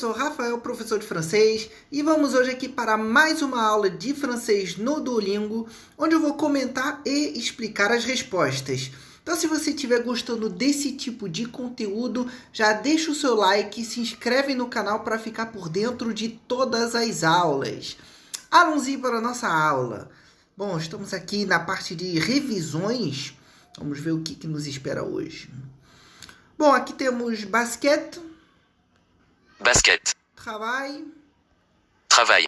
sou Rafael, professor de francês, e vamos hoje aqui para mais uma aula de francês no Duolingo, onde eu vou comentar e explicar as respostas. Então, se você estiver gostando desse tipo de conteúdo, já deixa o seu like e se inscreve no canal para ficar por dentro de todas as aulas. Allons-y para a nossa aula. Bom, estamos aqui na parte de revisões. Vamos ver o que nos espera hoje. Bom, aqui temos basquete. Basket. Travail. Travail.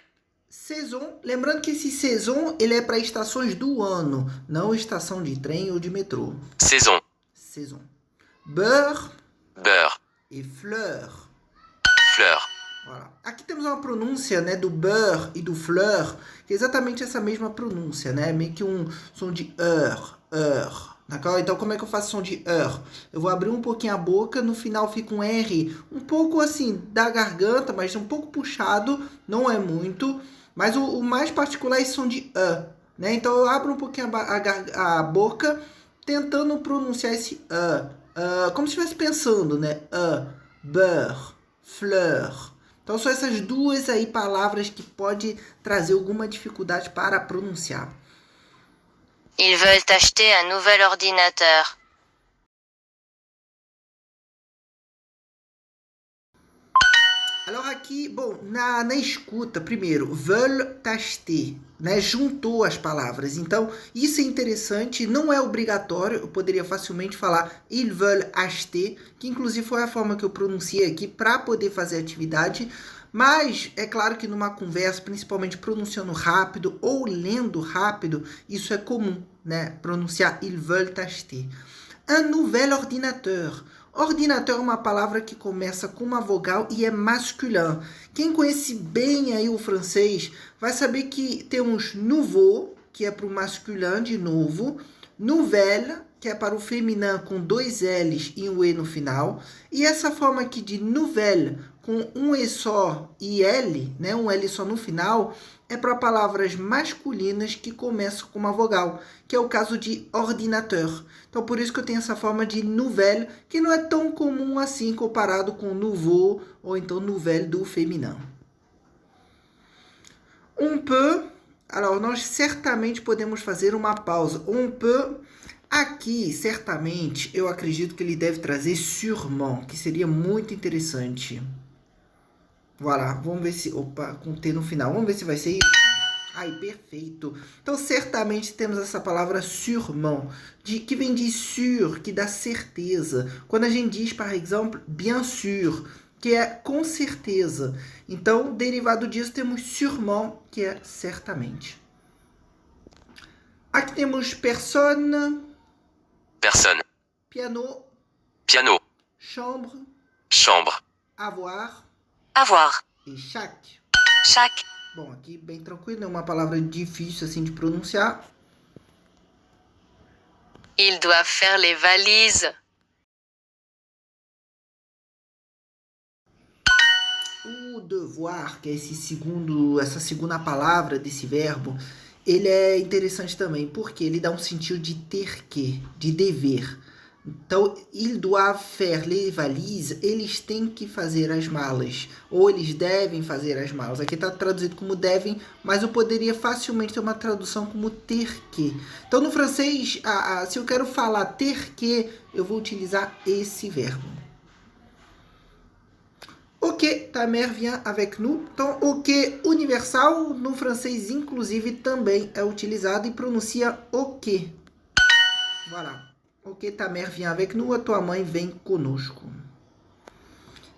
Saison. Lembrando que esse saison ele é para estações do ano, não estação de trem ou de metrô. Saison. Saison. Beurre. Beurre. E fleur. Fleur. Voilà. Aqui temos uma pronúncia, né, do beurre e do fleur, que é exatamente essa mesma pronúncia, né? Meio que um som de Então, como é que eu faço som de Eu vou abrir um pouquinho a boca, no final fica um R, um pouco assim, da garganta, mas um pouco puxado, não é muito. Mas o mais particular é esse som de né? Então, eu abro um pouquinho a boca, tentando pronunciar esse como se estivesse pensando, né? Beurre, fleur. Então, são essas duas aí palavras que pode trazer alguma dificuldade para pronunciar. Ils veulent acheter un nouvel ordinateur. Alors aqui, bom, na escuta, primeiro, veulent acheter, né? Juntou as palavras. Então, isso é interessante, não é obrigatório, eu poderia facilmente falar ils veulent acheter, que inclusive foi a forma que eu pronunciei aqui para poder fazer a atividade. Mas é claro que numa conversa, principalmente pronunciando rápido ou lendo rápido, isso é comum, né? Pronunciar ils veulent acheter. Un nouvel ordinateur. Ordinateur é uma palavra que começa com uma vogal e é masculin. Quem conhece bem aí o francês vai saber que temos nouveau, que é para o masculin de novo, nouvelle, que é para o feminino com dois L's e um E no final, e essa forma aqui de nouvelle, com um E só e L, né, um L só no final, é para palavras masculinas que começam com uma vogal, que é o caso de ordinateur. Então, por isso que eu tenho essa forma de nouvelle, que não é tão comum assim comparado com nouveau ou então nouvelle do feminino. On peut, alors nós certamente podemos fazer uma pausa. On peut, aqui, certamente, eu acredito que ele deve trazer sûrement, que seria muito interessante. Voilà, vamos ver se... Opa, com T no final. Vamos ver se vai ser isso. Ai, perfeito. Então, certamente temos essa palavra sûrement, que vem de sûr, que dá certeza. Quando a gente diz, por exemplo, bien sûr, que é com certeza. Então, derivado disso, temos sûrement, que é certamente. Aqui temos personne. Personne. Piano. Piano. Chambre. Chambre. Avoir. Avoir. E chaque. Chaque. Bom, aqui bem tranquilo, é uma palavra difícil assim de pronunciar. Ils doivent faire les valises. O devoir, que é essa segunda palavra desse verbo, ele é interessante também, porque ele dá um sentido de ter que, de dever. Então, ils doivent faire les valises, eles têm que fazer as malas, ou eles devem fazer as malas. Aqui está traduzido como devem, mas eu poderia facilmente ter uma tradução como ter que. Então, no francês, se eu quero falar ter que, eu vou utilizar esse verbo. Ok, ta mère vient avec nous. Então, ok universal, no francês, inclusive, também é utilizado e pronuncia ok. Voilà. Ok, ta mère vient avec nous, a tua mãe vem conosco.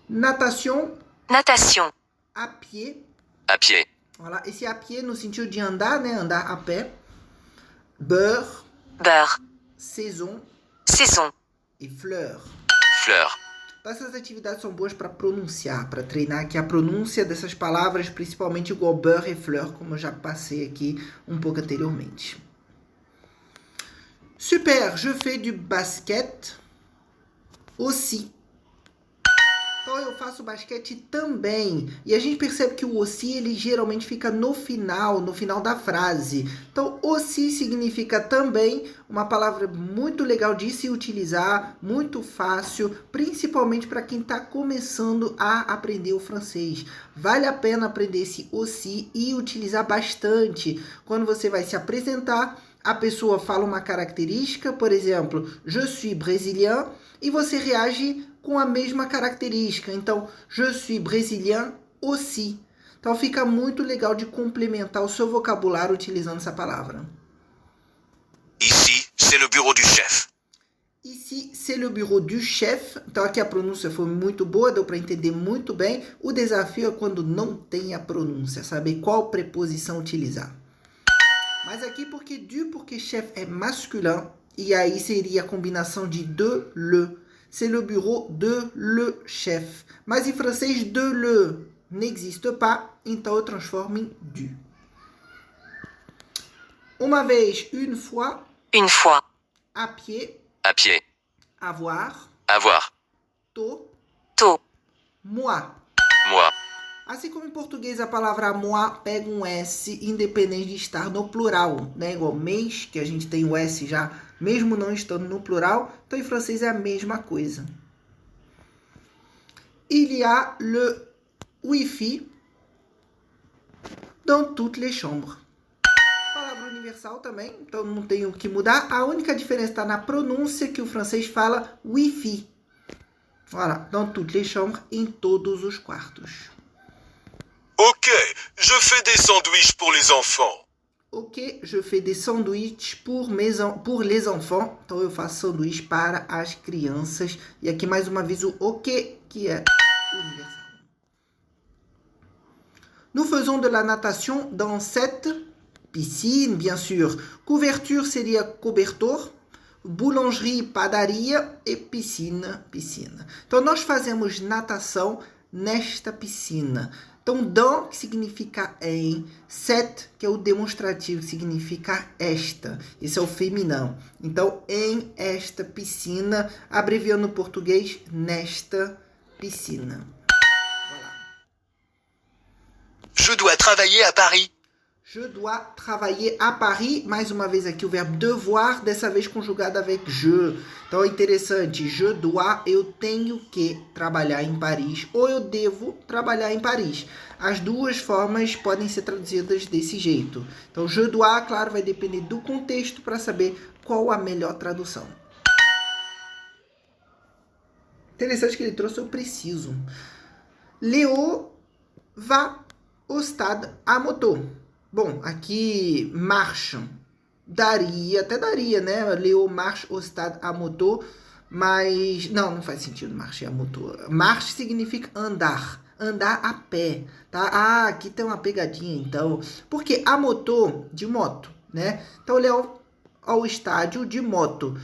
Natation. Natation. À pied. À pied. Voilà, esse à pied no sentido de andar, né? Andar a pé. Beurre. Beurre. Saison. Saison. E fleur. Fleur. Então, essas atividades são boas para pronunciar, para treinar aqui a pronúncia dessas palavras, principalmente igual beurre e fleur, como eu já passei aqui um pouco anteriormente. Super, je fais du basket aussi. Então eu faço basquete também. E a gente percebe que o aussi, ele geralmente fica no final da frase. Então aussi significa também, uma palavra muito legal de se utilizar, muito fácil, principalmente para quem está começando a aprender o francês. Vale a pena aprender esse aussi e utilizar bastante. Quando você vai se apresentar, a pessoa fala uma característica, por exemplo, je suis brésilien, e você reage com a mesma característica. Então, je suis brésilien aussi. Então, fica muito legal de complementar o seu vocabulário utilizando essa palavra. Ici, c'est le bureau du chef. Ici, c'est le bureau du chef. Então, aqui a pronúncia foi muito boa, deu para entender muito bem. O desafio é quando não tem a pronúncia, saber qual preposição utilizar. Mas aqui, porque chef é masculin, e aí seria a combinação de de, le. C'est le bureau de le chef. Mas em francês, de le n'existe pas, então eu transformo em du. Uma vez, une fois. Une fois. À pied. À pied. Avoir. Avoir. Tôt. Tôt. Moi. Moi. Assim como em português a palavra moi pega um S independente de estar no plural, né? Igual mês, que a gente tem o S já, mesmo não estando no plural. Então em francês é a mesma coisa. Il y a le Wi-Fi dans toutes les chambres. Palavra universal também, então não tem o que mudar. A única diferença está na pronúncia, que o francês fala Wi-Fi. Voilà, dans toutes les chambres, em todos os quartos. Ok, je fais des sandwichs pour les enfants. Ok, je fais des sandwichs pour les enfants. Então eu faço sanduíche para as crianças. E aqui mais uma vez o ok, que é universal. Nous faisons de la natation dans cette piscine, bien sûr. Couverture seria cobertor. Boulangerie, padaria. E piscina, piscina. Então nós fazemos natação nesta piscina. Então, dans, que significa em, cette, que é o demonstrativo, que significa esta. Esse é o feminino. Então, em esta piscina, abreviando no português, nesta piscina. Voilà. Je dois travailler à Paris. Je dois travailler à Paris. Mais uma vez aqui o verbo devoir, dessa vez conjugado avec je. Então é interessante. Je dois, eu tenho que trabalhar em Paris. Ou eu devo trabalhar em Paris. As duas formas podem ser traduzidas desse jeito. Então je dois, claro, vai depender do contexto para saber qual a melhor tradução. Interessante que ele trouxe o preciso. Léo va au stade à moto. Bom, aqui marche, até daria, né? Léo marche au stade à moto, mas não faz sentido marche à moto. Marche significa andar a pé, tá? Ah, aqui tem uma pegadinha então, porque a moto, de moto, né? Então Léo ao estádio de moto.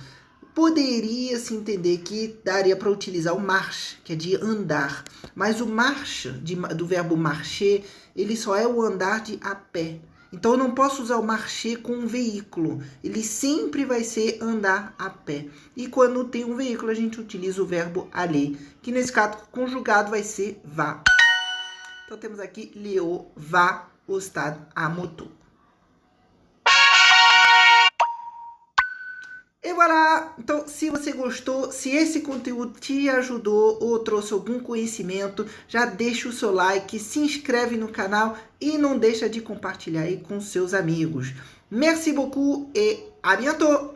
Poderia se entender que daria para utilizar o marche, que é de andar. Mas o marche, do verbo marcher, ele só é o andar de a pé. Então eu não posso usar o marcher com um veículo. Ele sempre vai ser andar a pé. E quando tem um veículo, a gente utiliza o verbo aller, que nesse caso conjugado vai ser va. Então temos aqui Léo va au stade à moto. E voilà! Então, se você gostou, se esse conteúdo te ajudou ou trouxe algum conhecimento, já deixa o seu like, se inscreve no canal e não deixa de compartilhar aí com seus amigos. Merci beaucoup et à bientôt!